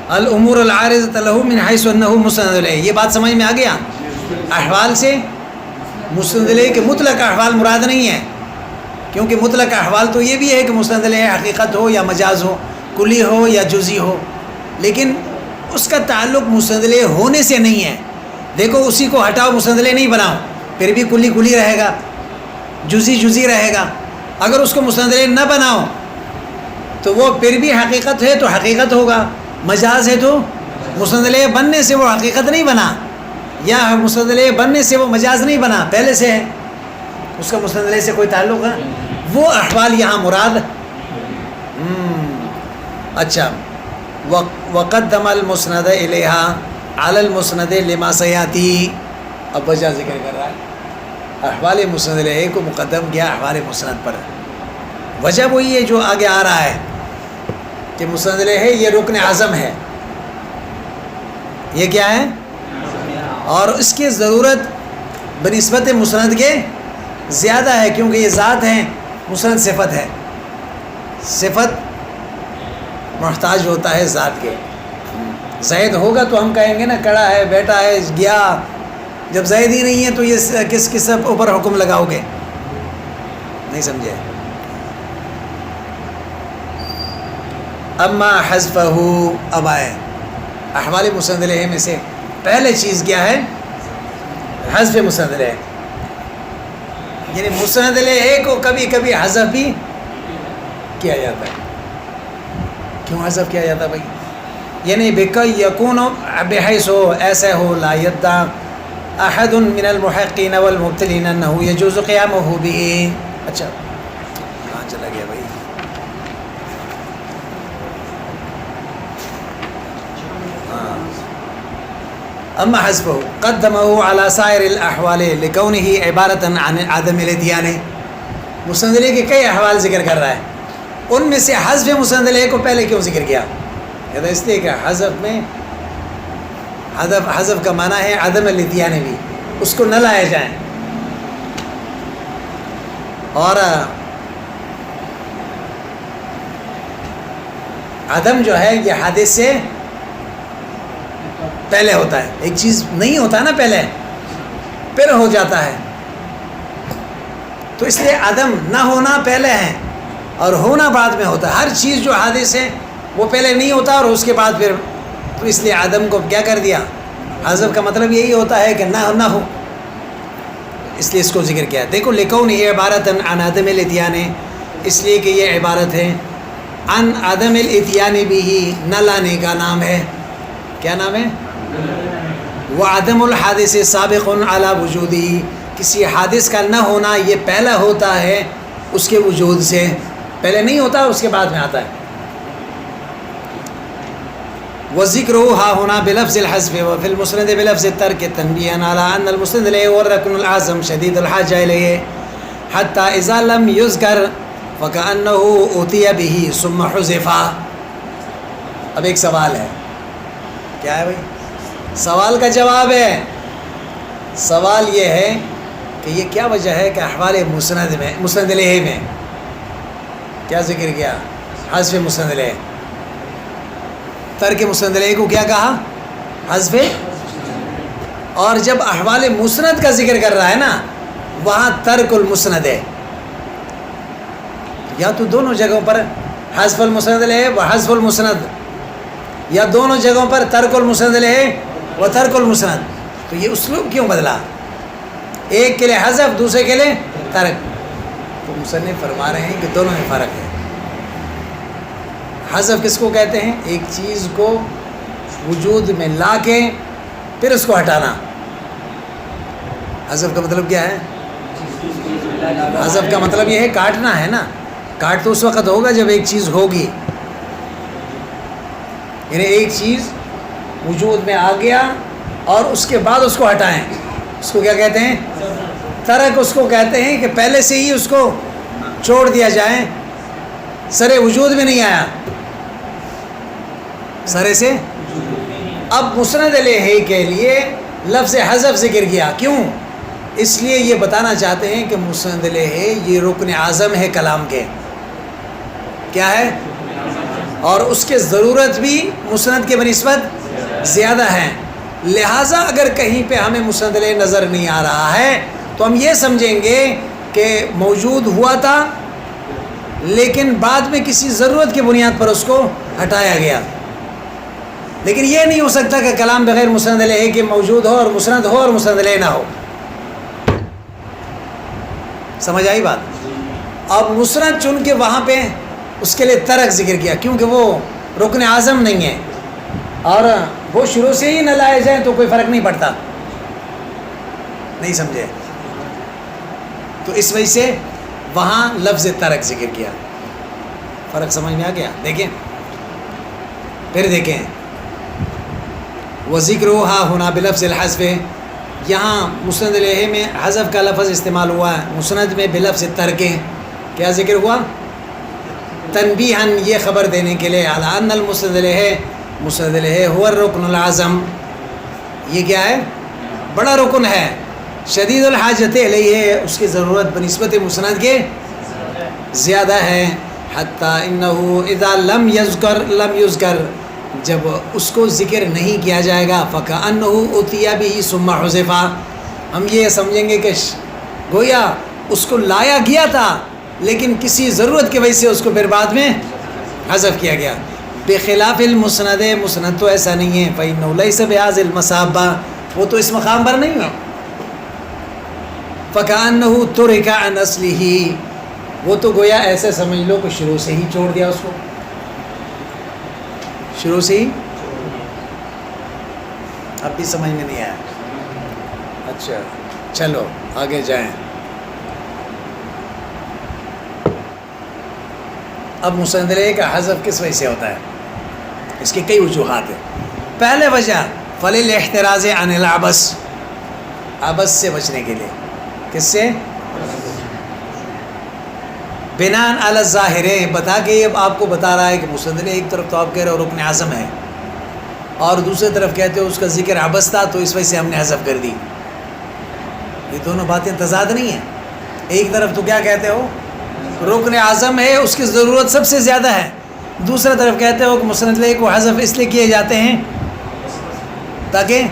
الامور العارضۃ لہ من حیث انہ مسند الیہ، یہ بات سمجھ میں آ گیا؟ احوال سے مسند الیہ کے مطلق احوال مراد نہیں ہے، کیونکہ مطلق احوال تو یہ بھی ہے کہ مسند الیہ حقیقت ہو یا مجاز ہو، کلی ہو یا جزئی ہو، لیکن اس کا تعلق مسند الیہ ہونے سے نہیں ہے۔ دیکھو اسی کو ہٹاؤ، مسند الیہ نہیں بناؤ، پھر بھی کلی کلی رہے گا، جزئی جزئی رہے گا۔ اگر اس کو مسند الیہ نہ بناؤ تو وہ پھر بھی حقیقت ہے تو حقیقت ہوگا، مجاز ہے تو مسند الیہ بننے سے وہ حقیقت نہیں بنا، یا مسند الیہ بننے سے وہ مجاز نہیں بنا، پہلے سے ہے، اس کا مسند الیہ سے کوئی تعلق ہے۔ وہ احوال یہاں مراد۔ اچھا، وقدم المسند الیہا علی المسند لما سیاتی، اب وجہ ذکر کر رہا ہے، احوال مسند الیہ کو مقدم کیا احوال مسند پر۔ وجہ وہی ہے جو آگے آ رہا ہے کہ مسند الیہ ہے، یہ رکن اعظم ہے، یہ کیا ہے، اور اس کی ضرورت بنسبت مسند کے زیادہ ہے، کیونکہ یہ ذات ہے، مسند صفت ہے، صفت محتاج ہوتا ہے ذات کے۔ زید ہوگا تو ہم کہیں گے نا کڑا ہے، بیٹا ہے، گیا۔ جب زید ہی نہیں ہے تو یہ کس اوپر حکم لگاؤ گے؟ نہیں سمجھے؟ اما حذفہ، اب آئے احوال مسند الیہ میں سے پہلے چیز کیا ہے؟ حذف مسند الیہ، یعنی مسند الیہ کو کبھی کبھی حذف بھی کیا جاتا ہے۔ کیوں حذف کیا جاتا ہے بھائی؟ یعنی بِكَيْ يَكُونُ بحیث ہو، ایسے ہو، لا يدعى احد من المحقین والمبتلین انه يجوز قیامه به۔ اچھا کہاں چلا گیا بھائی؟ اما حذفه قدمه على سائر الاحوال لكونه عبارة عن عدم الاتيان، مسند الیہ کے کئی احوال ذکر کر رہا ہے، ان میں سے حذف مسند الیہ کو پہلے کیوں ذکر کیا؟ کہتا اس لیے کہ حذف میں حذف کا معنی ہے عدم الاتیان، بھی اس کو نہ لایا جائیں، اور عدم جو ہے یہ حادث سے پہلے ہوتا ہے، ایک چیز نہیں ہوتا نا پہلے، پھر ہو جاتا ہے، تو اس لیے عدم نہ ہونا پہلے ہے اور ہونا بعد میں ہوتا ہے۔ ہر چیز جو حادث ہے وہ پہلے نہیں ہوتا اور اس کے بعد پھر، تو اس لیے عدم کو کیا کر دیا؟ حذف کا مطلب یہی ہوتا ہے کہ نہ ہو، اس لیے اس کو ذکر کیا۔ دیکھو لکون یہ عبارت عن عدم الاتیان، اس لیے کہ یہ عبارت ہے عن عدم الاتیان بھی، نہ لانے کا نام ہے، کیا نام ہے؟ وعدم الحادث سابق علی وجودی، کسی حادث کا نہ ہونا یہ پہلا ہوتا ہے اس کے وجود سے، پہلے نہیں ہوتا اس کے بعد میں آتا ہے۔ وذکرہ ہا ہونا بلفظ الحذف وفی المسند بلفظ الترک تنبیہا علی ان المسند الیہ والرکن الاعظم شدید الحاجہ الیہ حتی اذا لم یذکر فکأنہ اتی بہ ثم حذف۔ اب ایک سوال ہے، کیا ہے بھائی؟ سوال کا جواب ہے، سوال یہ ہے کہ یہ کیا وجہ ہے کہ احوال مسند میں، مسند الیہ میں کیا ذکر کیا؟ حذف مسند الیہ، ترک مسند الیہ کو کیا کہا؟ حذف، اور جب احوال مسند کا ذکر کر رہا ہے نا وہاں ترک المسند ہے، یا تو دونوں جگہوں پر حذف المسند الیہ و حذف المسند، یا دونوں جگہوں پر ترک المسند الیہ و ترک المسند، تو یہ اسلوب کیوں بدلا؟ ایک کے لیے حذف، دوسرے کے لیے ترک، تو مصنف فرما رہے ہیں کہ دونوں میں فرق ہے۔ حذف کس کو کہتے ہیں؟ ایک چیز کو وجود میں لا کے پھر اس کو ہٹانا، حذف کا مطلب کیا ہے؟ حذف کا مطلب یہ ہے کاٹنا ہے نا، کاٹ تو اس وقت ہوگا جب ایک چیز ہوگی، یعنی ایک چیز وجود میں آ گیا اور اس کے بعد اس کو ہٹائیں، اس کو کیا کہتے ہیں؟ ترک اس کو کہتے ہیں کہ پہلے سے ہی اس کو چھوڑ دیا جائے، سرے وجود میں نہیں آیا، سرے سے۔ اب مسند الیہ کے لیے لفظ حذف ذکر کیا، کیوں؟ اس لیے یہ بتانا چاہتے ہیں کہ مسند الیہ یہ رکن اعظم ہے کلام کے، کیا ہے؟ اور اس کے ضرورت بھی مسند کے بنسبت زیادہ ہیں، لہٰذا اگر کہیں پہ ہمیں مسند علیہ نظر نہیں آ رہا ہے تو ہم یہ سمجھیں گے کہ موجود ہوا تھا لیکن بعد میں کسی ضرورت کی بنیاد پر اس کو ہٹایا گیا. لیکن یہ نہیں ہو سکتا کہ کلام بغیر مسند علیہ کہ موجود ہو اور مسند ہو اور مسند علیہ نہ ہو. سمجھ آئی بات؟ اب مسند چن کے وہاں پہ اس کے لیے ترک ذکر کیا کیونکہ وہ رکن اعظم نہیں ہے اور وہ شروع سے ہی نہ لائے جائیں تو کوئی فرق نہیں پڑتا. نہیں سمجھے؟ تو اس وجہ سے وہاں لفظ ترک ذکر کیا. فرق سمجھ میں آ گیا؟ دیکھیں پھر دیکھیں وَذِكْرُهَا هُنَا بِلَفْظِ الْحَذْفِ، یہاں مسند علیہ میں حذف کا لفظ استعمال ہوا ہے، مسند میں بلفظ ترک کیا ذکر ہوا؟ تنبیہاً، یہ خبر دینے کے لیے، علی ان المسند علیہ، مسند علیہ هو الرکن العظم، یہ کیا ہے؟ بڑا رکن ہے. شدید الحاجت علیہ، اس کی ضرورت بنسبت مسند کے زیادہ ہے. حتیٰ انہو اذا لم یذکر، جب اس کو ذکر نہیں کیا جائے گا، فَكَأَنَّهُ أُتِيَ بِهِ ثُمَّ حُذِفَ، ہم یہ سمجھیں گے کہ گویا اس کو لایا گیا تھا لیکن کسی ضرورت کی وجہ سے اس کو پھر بعد میں حذف کیا گیا. بخلاف المسند، مسند تو ایسا نہیں ہے. فَإِنَّهُ لَيْسَ بِهَذِهِ الْمَثَابَةِ، وہ تو اس مقام پر نہیں ہے. فَكَأَنَّهُ تُرِكَ عَنْ أَصْلِهِ، وہ تو گویا ایسے سمجھ لو کہ شروع سے ہی چھوڑ دیا اس کو، شروع سے ہی. اب بھی سمجھ میں نہیں آیا؟ اچھا چلو آگے جائیں. اب مسند علیہ کا حذف کس وجہ سے ہوتا ہے؟ اس کی کئی وجوہات ہیں. پہلے وجہ فَلِلْاحْتِرَازِ عَنِ الْعَبَثِ، عبث سے بچنے کے لیے. کس سے؟ بناءً علی الظاہر، بتا کے یہ آپ کو بتا رہا ہے کہ مسند علیہ ایک طرف تو آپ کہہ رہے ہو رکن اعظم ہے اور دوسری طرف کہتے ہو اس کا ذکر عبث تھا تو اس وجہ سے ہم نے حذف کر دی. یہ دونوں باتیں تضاد نہیں ہیں. ایک طرف تو کیا کہتے ہو رکن اعظم ہے، اس کی ضرورت سب سے زیادہ ہے، دوسری طرف کہتے ہو کہ مسند علیہ کو حذف اس لیے کیے جاتے ہیں تاکہ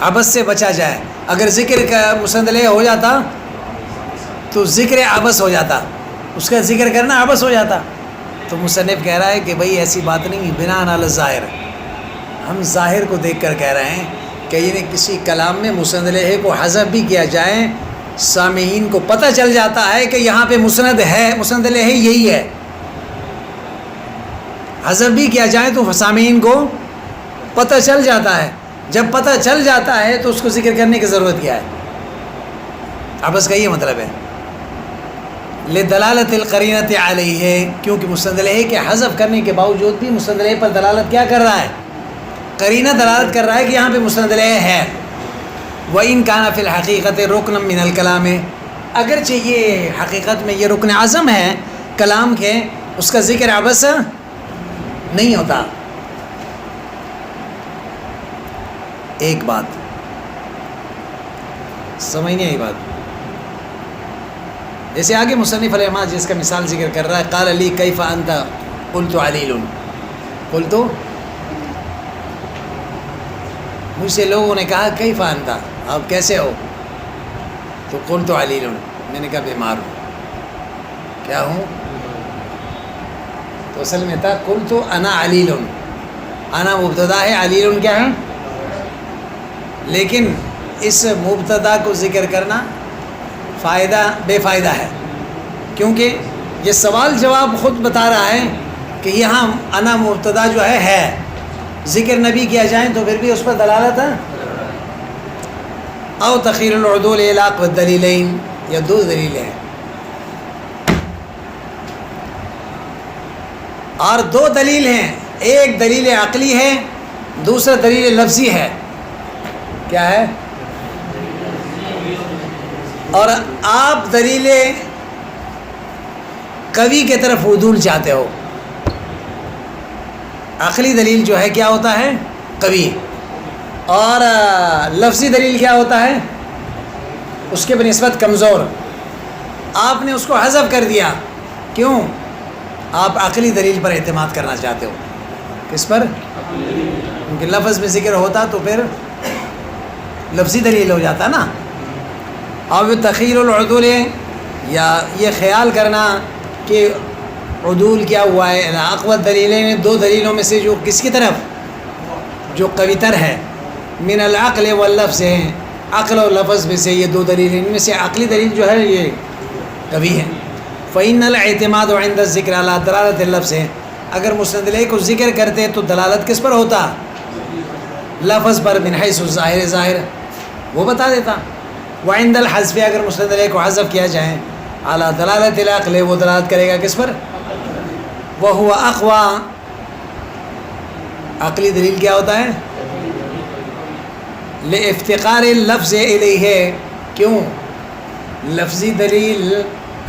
عبث سے بچا جائے. اگر ذکر کا مسند علیہ ہو جاتا تو ذکر عبث ہو جاتا، اس کا ذکر کرنا عبث ہو جاتا. تو مصنف کہہ رہا ہے کہ بھئی ایسی بات نہیں، بناء علی الظاہر، ہم ظاہر کو دیکھ کر کہہ رہے ہیں کہ یعنی کسی کلام میں مسند علیہ کو حذف بھی کیا جائے، سامعین کو پتہ چل جاتا ہے کہ یہاں پہ مسند ہے، مسند علیہ یہی ہے. حذف بھی کیا جائے تو سامعین کو پتہ چل جاتا ہے. جب پتہ چل جاتا ہے تو اس کو ذکر کرنے کی ضرورت کیا ہے؟ عبث کا یہ مطلب ہے. لدلالت القرینۃ علیہ، کیونکہ مسند علیہ کے حذف کرنے کے باوجود بھی مسند علیہ پر دلالت کیا کر رہا ہے؟ قرینہ دلالت کر رہا ہے کہ یہاں پہ مسند علیہ ہے. وَإِن كَانَ فِي الْحَقِيقَةِ رُكْنًا مِنَ الْكَلَامِ، اگرچہ یہ حقیقت میں یہ رکن اعظم ہے کلام کے، اس کا ذکر عبث نہیں ہوتا. ایک بات سمجھ نہیں آئی بات؟ جیسے آگے مصنف علیہ الرحمہ جس کا مثال ذکر کر رہا ہے، قال لی کیف انت قلت علیل، قلت، مجھ سے لوگوں نے کہا کیف انت، آپ کیسے ہو؟ تو قلت علیل، میں نے کہا بیمار ہوں. کیا ہوں؟ تو اصل میں تھا قلت انا علیل، انا مبتدا ہے، علیل کیا ہے؟ لیکن اس مبتدا کو ذکر کرنا بے فائدہ ہے، کیونکہ یہ سوال جواب خود بتا رہا ہے کہ یہاں انا مبتدا جو ہے ذکر نبی کیا جائیں تو پھر بھی اس پر دلالت ہے. او تخیر العدول الاق والدلیلین، یا دو دلیلیں ہیں اور دو دلیل ہیں، ایک دلیل عقلی ہے، دوسرا دلیل لفظی ہے. کیا ہے؟ اور آپ دلیل قوی کے طرف عدول چاہتے ہو. عقلی دلیل جو ہے کیا ہوتا ہے؟ قوی. اور لفظی دلیل کیا ہوتا ہے؟ اس کے بنسبت کمزور. آپ نے اس کو حذف کر دیا. کیوں؟ آپ عقلی دلیل پر اعتماد کرنا چاہتے ہو. کس پر؟ کیونکہ لفظ میں ذکر ہوتا تو پھر لفظی دلیل ہو جاتا نا. اب تخیل العدول یا یہ خیال کرنا کہ عدول کیا ہوا ہے. اقوت دلیلیں میں دو دلیلوں میں سے جو کس کی طرف جو قوی تر ہے من العقل واللفظ ہے، عقل اور لفظ میں سے یہ دو دلیلیں، ان میں سے عقلی دلیل جو ہے یہ قوی ہے. فإن الاعتماد عند الذکر علی دلالت اللفظ ہے. اگر مسند الیہ کو ذکر کرتے تو دلالت کس پر ہوتا؟ لفظ پر، من حیث الظاہر، ظاہر وہ بتا دیتا. وعند الحذف اگر مسند الیہ کو حذف کیا جائے علی دلالت العقل وہ دلالت کرے گا کس پر؟ وہو اقوی. عقلی دلیل کیا ہوتا ہے؟ لافتقار اللفظ الیہ. کیوں؟ لفظی دلیل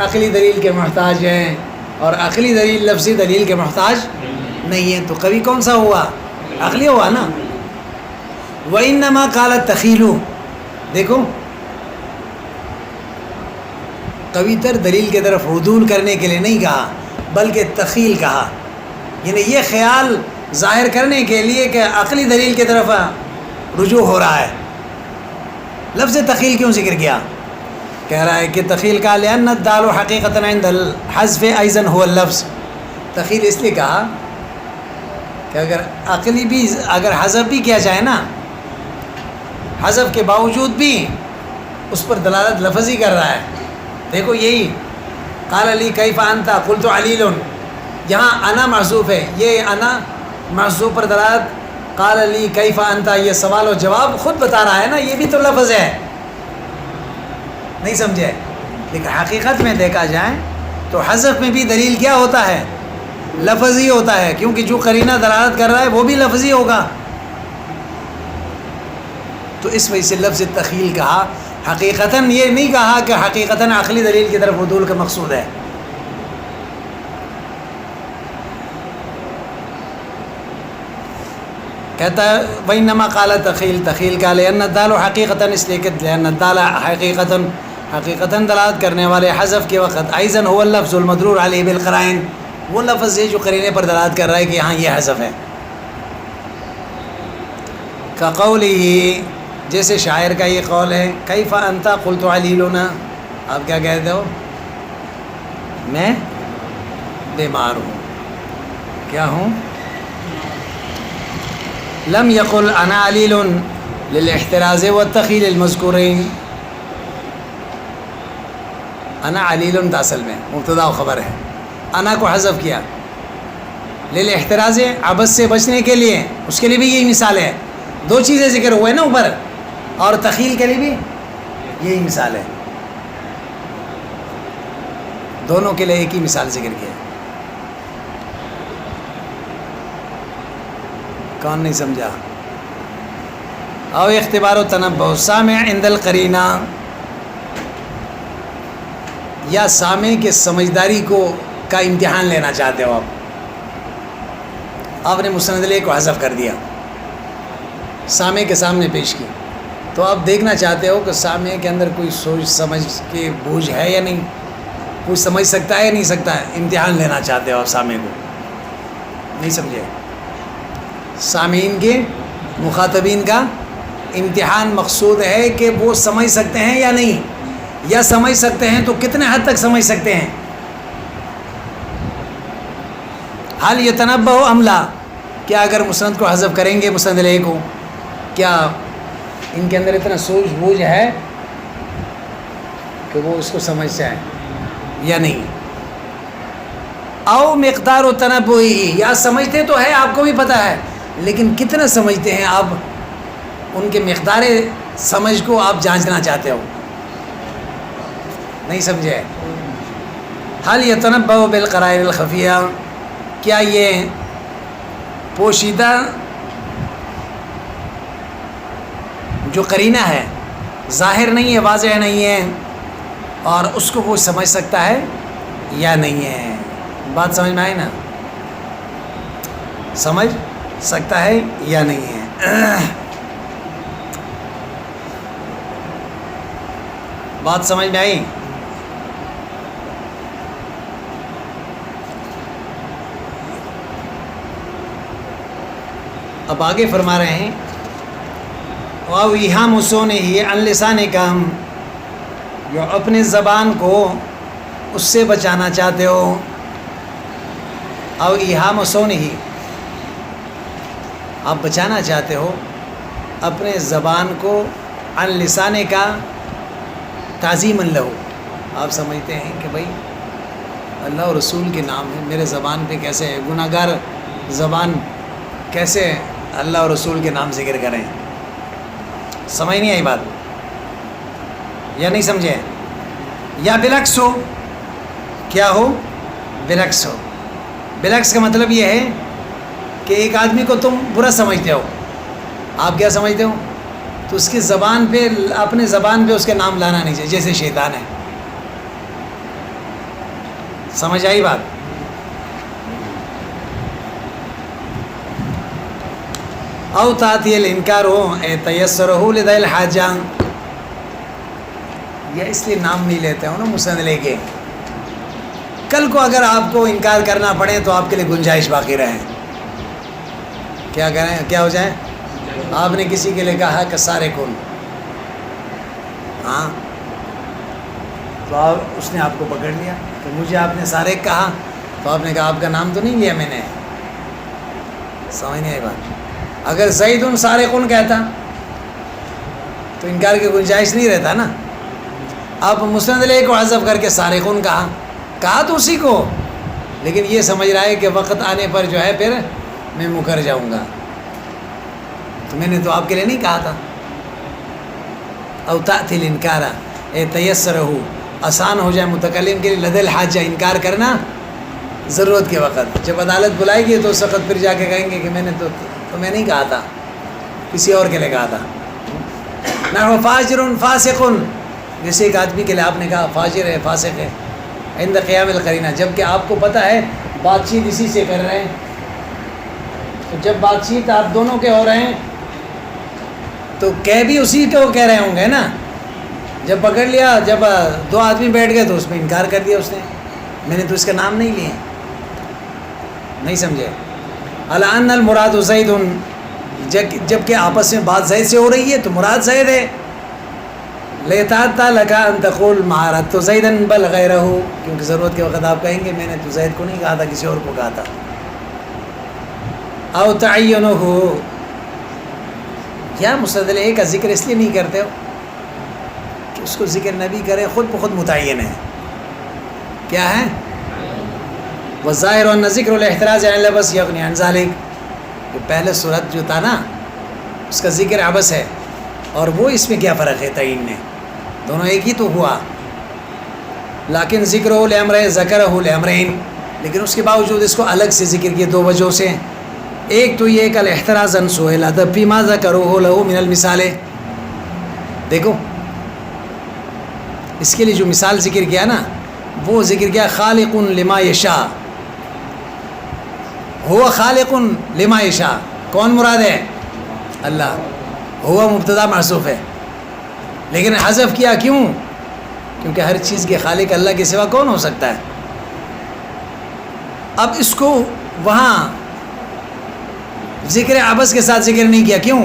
عقلی دلیل کے محتاج ہے اور عقلی دلیل لفظی دلیل کے محتاج نہیں ہے. تو قوی کون سا ہوا؟ عقلی ہوا نا. وَإِنَّمَا قَالَ التَّخِيلُ. دیکھو قوی تر دلیل کی طرف عدول کرنے کے لیے نہیں کہا بلکہ تخیل کہا، یعنی یہ خیال ظاہر کرنے کے لیے کہ عقلی دلیل کی طرف رجوع ہو رہا ہے. لفظ تخیل کیوں ذکر کیا؟ کہہ رہا ہے کہ تخیل کا لأن الدال حقیقتاً عند الحذف أيضاً هو اللفظ. تخیل اس لیے کہا کہ اگر عقلی بھی اگر حذف بھی کیا جائے نا، حذف کے باوجود بھی اس پر دلالت لفظی کر رہا ہے. دیکھو یہی قال علی کیف انت قلت علیل، یہاں انا محذوف ہے، یہ انا محذوف پر دلالت قال علی کیف انت، یہ سوال و جواب خود بتا رہا ہے نا، یہ بھی تو لفظ ہے. نہیں سمجھے؟ لیکن حقیقت میں دیکھا جائے تو حذف میں بھی دلیل کیا ہوتا ہے؟ لفظی ہوتا ہے، کیونکہ جو قرینہ دلالت کر رہا ہے وہ بھی لفظی ہوگا. تو اس وجہ سے لفظ تخیل کہا. حقیقتاً یہ نہیں کہا کہ حقیقتاً عقلی دلیل کی طرف عدول کا مقصود ہے. کہتا ہے وَإِنَّمَا قَالَ تخیل، تخیل کا لأن الدال حقیقتاً، اس لیے کہ لأن الدال حقیقتاً دلالت کرنے والے حذف کے وقت أيضاً هو اللفظ المدلول علیہ بالقرائن، وہ لفظ ہے جو قرینے پر دلالت کر رہا ہے کہ یہاں یہ حذف ہے. كقوله، جیسے شاعر کا یہ قول ہے کیف انت قلت علیلنا، آپ کیا کہتے ہو؟ میں بیمار ہوں. کیا ہوں؟ لم يقل انا علیل للاحتراز والتخیل المذکورین. انا علیل اصل میں مبتدا و خبر ہے، انا کو حذف کیا للاحتراز عبث سے بچنے کے لیے، اس کے لیے بھی یہی مثال ہے. دو چیزیں ذکر ہوئے نا اوپر، اور تخیل کے لیے بھی یہی مثال ہے. دونوں کے لیے ایک ہی مثال ذکر کیا. کون نہیں سمجھا؟ او اختبار و تنبؤ سامع عند القرینہ، یا سامع کے سمجھداری کو کا امتحان لینا چاہتے ہو. آپ نے مسند الیہ کو حذف کر دیا، سامع کے سامنے پیش کی، تو آپ دیکھنا چاہتے ہو کہ سامع کے اندر کوئی سوچ سمجھ کے بوجھ ہے یا نہیں، کوئی سمجھ سکتا ہے یا نہیں سکتا ہے. امتحان لینا چاہتے ہو آپ سامع کو. نہیں سمجھے؟ سامعین کے مخاطبین کا امتحان مقصود ہے کہ وہ سمجھ سکتے ہیں یا نہیں، یا سمجھ سکتے ہیں تو کتنے حد تک سمجھ سکتے ہیں. حال یتنبہ ام لا، کیا اگر مسند کو حذف کریں گے مسند الیہ کو، کیا ان کے اندر اتنا سوچ بوجھ ہے کہ وہ اس کو سمجھ جائیں یا نہیں. او مقدار و تنبہ، یا سمجھتے تو ہے، آپ کو بھی پتہ ہے، لیکن کتنا سمجھتے ہیں آپ، ان کے مقدار سمجھ کو آپ جانچنا چاہتے ہو. نہیں سمجھے؟ حال یتنبہ بالقرائن الخفیہ، کیا یہ پوشیدہ جو قرینہ ہے، ظاہر نہیں ہے، واضح نہیں ہے، اور اس کو وہ سمجھ سکتا ہے یا نہیں ہے. بات سمجھ میں آئی نا؟ سمجھ سکتا ہے یا نہیں ہے. بات سمجھ میں آئی؟ اب آگے فرما رہے ہیں او ایہام سونے ہی ان لسان کام، جو اپنے زبان کو اس سے بچانا چاہتے ہو، او ایہام سونے ہی آپ بچانا چاہتے ہو اپنے زبان کو، ان لسان کا تعظیم لہو، آپ سمجھتے ہیں کہ بھائی اللہ اور رسول کے نام ہے، میرے زبان پہ کیسے گناہ گار زبان کیسے اللہ اور رسول کے نام ذکر کریں؟ سمجھ نہیں آئی بات یا نہیں سمجھے؟ یا بلکس ہو، کیا ہو؟ بلکس ہو۔ بلکس کا مطلب یہ ہے کہ ایک آدمی کو تم برا سمجھتے ہو، آپ کیا سمجھتے ہو؟ تو اس کی زبان پہ، اپنے زبان پہ اس کے نام لانا نہیں چاہیے، جیسے شیطان ہے۔ سمجھ آئی بات؟ او تاتی الانکار ہو اے تیسر ہو لدہ الحاجہ، یا اس لیے نام نہیں لیتے ہو نا مسند لے کے، کل کو اگر آپ کو انکار کرنا پڑے تو آپ کے لیے گنجائش باقی رہے۔ کیا کریں، کیا ہو جائے؟ آپ نے کسی کے لیے کہا کہ سارے کن، ہاں تو اس نے آپ کو پکڑ لیا کہ مجھے آپ نے سارے کہا، تو آپ نے کہا آپ کا نام تو نہیں لیا میں نے۔ سمجھ نہیں آئی بات؟ اگر زید سارے کن کہتا تو انکار کی گنجائش نہیں رہتا نا۔ آپ مسند علیہ کو حذف کر کے سارے کن کہا تو اسی کو، لیکن یہ سمجھ رہا ہے کہ وقت آنے پر جو ہے پھر میں مکر جاؤں گا، تو میں نے تو آپ کے لیے نہیں کہا تھا۔ او تأتی الانکار اے تیسر ہو، آسان ہو جائے متکلم کے لیے، لدى الحاجہ انکار کرنا ضرورت کے وقت، جب عدالت بلائے گی تو اس وقت پھر جا کے کہیں گے کہ میں نے تو میں نہیں کہا تھا، کسی اور کے لیے کہا تھا۔ نحو فاجر فاسق، جیسے ایک آدمی کے لیے آپ نے کہا فاجر ہے، فاسق ہے، عند قیام القرینہ، جب کہ آپ کو پتہ ہے بات چیت اسی سے کر رہے ہیں، تو جب بات چیت آپ دونوں کے ہو رہے ہیں تو کہہ بھی اسی کو کہہ رہے ہوں گے نا۔ جب پکڑ لیا، جب دو آدمی بیٹھ گئے تو اس میں انکار کر دیا اس نے، میں نے تو اس کا نام نہیں لیا، نہیں سمجھے؟ الا ان المراد زید، جب کہ آپس میں بات زید سے ہو رہی ہے تو مراد زید ہے۔ لیتا لگا ان تقول مہارت تو زیدن بل غیرہ، کیونکہ ضرورت کے وقت آپ کہیں گے میں نے تو زید کو نہیں کہا تھا، کسی اور کو کہا تھا۔ او تعینہ، کیا مسند علیہ کا ذکر اس لیے نہیں کرتے ہو کہ اس کو ذکر نبی کرے، خود بخود متعین ہے۔ کیا ہے؟ وظاہر ان ذکر الاحتراز عن اللبس یغنی عن ذلک، کہ پہلے صورت جو تھا نا اس کا ذکر عبس ہے، اور وہ اس میں کیا فرق ہے؟ تعین میں دونوں ایک ہی تو ہوا، لیکن ذکر لامر ذکرہ لامرین، لیکن اس کے باوجود اس کو الگ سے ذکر کیا دو وجہوں سے۔ ایک تو یہ کہ الاحتراز عن سوء الادب فیما ذکرہ لہ من المثال، دیکھو اس کے لیے جو مثال ذکر کیا نا، وہ ذکر کیا خالق لما یشاء، ہوا خالق لما یشاء، کون مراد ہے؟ اللہ، ہوا مبتدا محذوف ہے، لیکن حذف کیا کیوں؟ کیونکہ ہر چیز کے خالق اللہ کے سوا کون ہو سکتا ہے؟ اب اس کو وہاں ذکر عبس کے ساتھ ذکر نہیں کیا، کیوں؟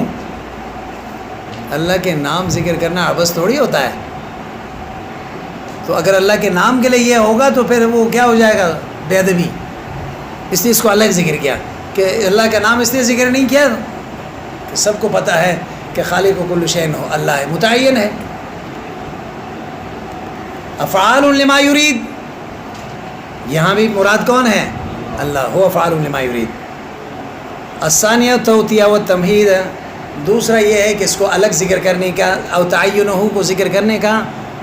اللہ کے نام ذکر کرنا عبس تھوڑی ہوتا ہے، تو اگر اللہ کے نام کے لیے یہ ہوگا تو پھر وہ کیا ہو جائے گا؟ بے ادبی، اس لیے اس کو الگ ذکر کیا، کہ اللہ کا نام اس لیے ذکر نہیں کیا کہ سب کو پتہ ہے کہ خالق و کل شیء ہو اللہ ہے، متعین ہے۔ افعال لما یرید، یہاں بھی مراد کون ہے؟ اللہ، ہو افعال لما یرید۔ الثانیہ توتیہ و تمہید، دوسرا یہ ہے کہ اس کو الگ ذکر کرنے کا، او تعینہ کو ذکر کرنے کا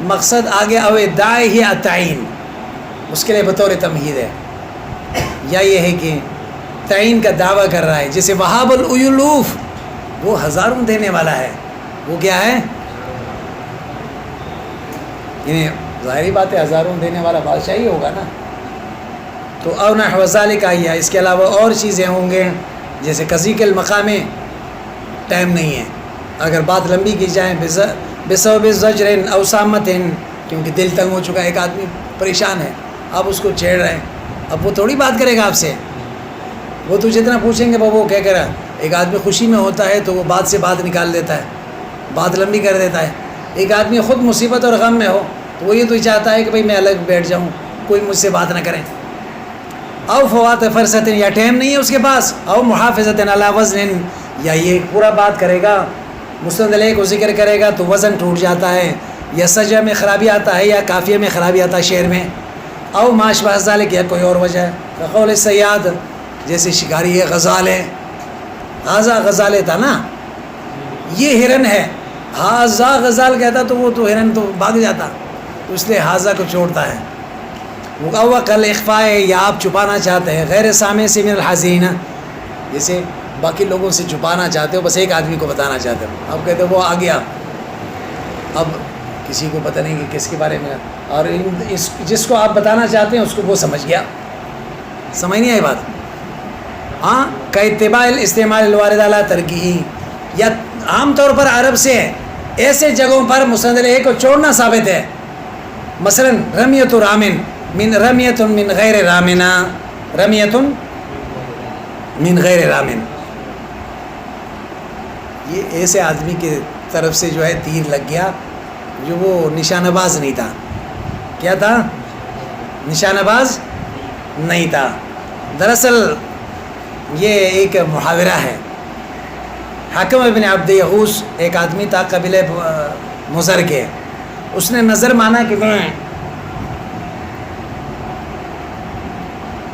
مقصد آگے او ادعائے ہی التعین، اس کے لیے بطور تمہید ہے، یا یہ ہے کہ تعین کا دعویٰ کر رہا ہے، جیسے وہاب الالوف، وہ ہزاروں دینے والا ہے، وہ کیا ہے؟ یعنی ظاہری بات ہے ہزاروں دینے والا بادشاہ ہی ہوگا نا۔ تو او نحو ذالک آیا، اس کے علاوہ اور چیزیں ہوں گے، جیسے قضیق المقام، ٹائم نہیں ہے، اگر بات لمبی کی جائیں بسبب زجر او سامت، کیونکہ دل تنگ ہو چکا ہے، ایک آدمی پریشان ہے، آپ اس کو چھیڑ رہے ہیں، اب وہ تھوڑی بات کرے گا آپ سے، وہ تو جتنا پوچھیں گے وہ کہہ کر ایک آدمی خوشی میں ہوتا ہے تو وہ بات سے بات نکال دیتا ہے، بات لمبی کر دیتا ہے. ایک آدمی خود مصیبت اور غم میں ہو تو وہ یہ تو چاہتا ہے کہ بھئی میں الگ بیٹھ جاؤں، کوئی مجھ سے بات نہ کریں. او فوات فرصت، یا ٹائم نہیں ہے اس کے پاس، او محافظت علی وزن، یا یہ پورا بات کرے گا مسند علیہ کو ذکر کرے گا تو وزن ٹوٹ جاتا ہے، یا سجع میں خرابی آتا ہے، یا قافیہ میں خرابی آتا ہے شعر میں. او ما شبہ ذالک، یا کوئی اور وجہ ہے. قول صیاد، جیسے شکاری ہے، غزال ہے، ہاذا غزال تھا نا، یہ ہرن ہے، ہاذا غزال کہتا تو وہ تو ہرن تو بھاگ جاتا، تو اس لیے ہاذا کو چھوڑتا ہے. وہ کل اخفاء ہے، یا آپ چھپانا چاہتے ہیں، غیر سامع سے من الحزین، جیسے باقی لوگوں سے چھپانا چاہتے ہو، بس ایک آدمی کو بتانا چاہتے ہو. آپ کہتے ہو وہ آ گیا، اب کسی کو پتہ نہیں کہ کس کے بارے میں، اور جس کو آپ بتانا چاہتے ہیں اس کو وہ سمجھ گیا. سمجھ نہیں آئی بات؟ ہاں، کا اتباع استعمال الوارد علی ترکی، یا عام طور پر عرب سے ایسے جگہوں پر مسند علیہ کو چھوڑنا ثابت ہے. مثلا رمیت رامن من رمیت من غیر رامنا، رمیت من غیر رامن، یہ ایسے آدمی کی طرف سے جو ہے تیر لگ گیا جو وہ نشانہ باز نہیں تھا. کیا تھا؟ نشانہ باز نہیں تھا. دراصل یہ ایک محاورہ ہے. حاکم ابن عبد یغوث ایک آدمی تھا قبیلہ مضر کے، اس نے نظر مانا کہ میں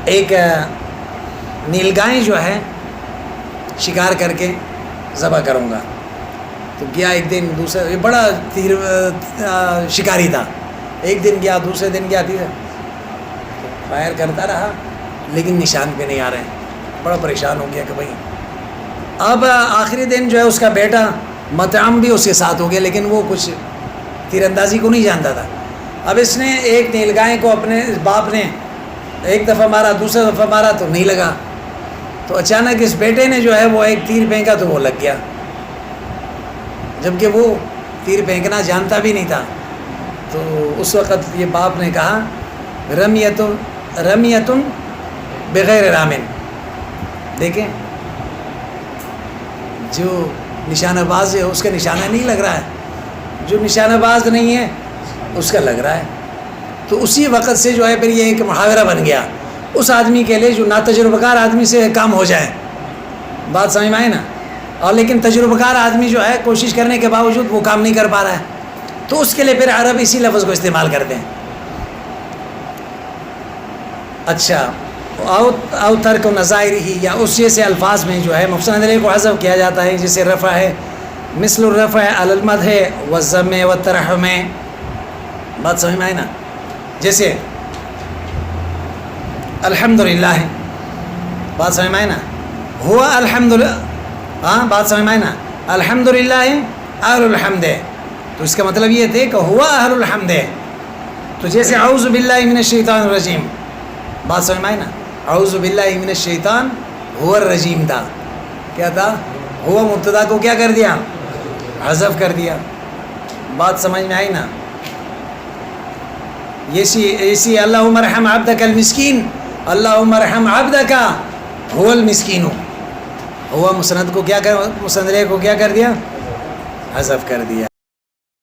ایک نیلگائیں جو ہے شکار کر کے ذبح کروں گا. تو گیا ایک دن، دوسرا، یہ بڑا تیر شکاری تھا. ایک دن گیا، دوسرے دن گیا، تیر فائر کرتا رہا لیکن نشان پہ نہیں آ رہے ہیں. بڑا پریشان ہو گیا کہ بھائی، اب آخری دن جو ہے اس کا بیٹا مطعم بھی اس کے ساتھ ہو گیا، لیکن وہ کچھ تیر اندازی کو نہیں جانتا تھا. اب اس نے ایک نیلگائیں کو اپنے باپ نے ایک دفعہ مارا، دوسرا دفعہ مارا تو نہیں لگا. تو اچانک اس بیٹے نے جو ہے وہ ایک تیر پھینکا تو وہ لگ گیا، جبکہ وہ تیر پھینکنا جانتا بھی نہیں تھا. تو اس وقت یہ باپ نے کہا رمیتن بغیر رامن. دیکھیں، جو نشانہ باز ہے اس کا نشانہ نہیں لگ رہا ہے، جو نشانہ باز نہیں ہے اس کا لگ رہا ہے. تو اسی وقت سے جو ہے پھر یہ ایک محاورہ بن گیا اس آدمی کے لیے جو ناتجربہ کار آدمی سے کام ہو جائے. بات سمجھ میں آئی نا؟ اور لیکن تجربہ کار آدمی جو ہے کوشش کرنے کے باوجود وہ کام نہیں کر پا رہا ہے، تو اس کے لیے پھر عرب اسی لفظ کو استعمال کرتے ہیں. اچھا، او ترک و نظائر ہی، یا اس جیسے الفاظ میں جو ہے مسند علیہ کو حذف کیا جاتا ہے، جسے رفع ہے، مثل الرفع علی المدح والذم والترحم. بات سمجھ میں آئی نا؟ جیسے الحمدللہ ہے، بات سمجھ میں آئی نا؟ ہوا الحمدللہ، ہاں بات سمجھ میں آئی نا؟ الحمدللہ اہل الحمد ہے، تو اس کا مطلب یہ تھے کہ ہوا اہل الحمد ہے. تو جیسے اعوذ باللہ من الشیطان الرجیم، بات سمجھ میں آئی نا؟ اعوذ باللہ من الشیطان ہوا الرجیم تھا. کیا تھا؟ ہوا مبتدا کو کیا کر دیا؟ حذف کر دیا. بات سمجھ میں آئی نا؟ ایسی اللہم ارحم عبدک المسکین، اللہم ارحم عبدک هو المسکین. ہوا مسند کو کیا کر، مسند علیہ کو کیا کر دیا؟ حذف کر دیا.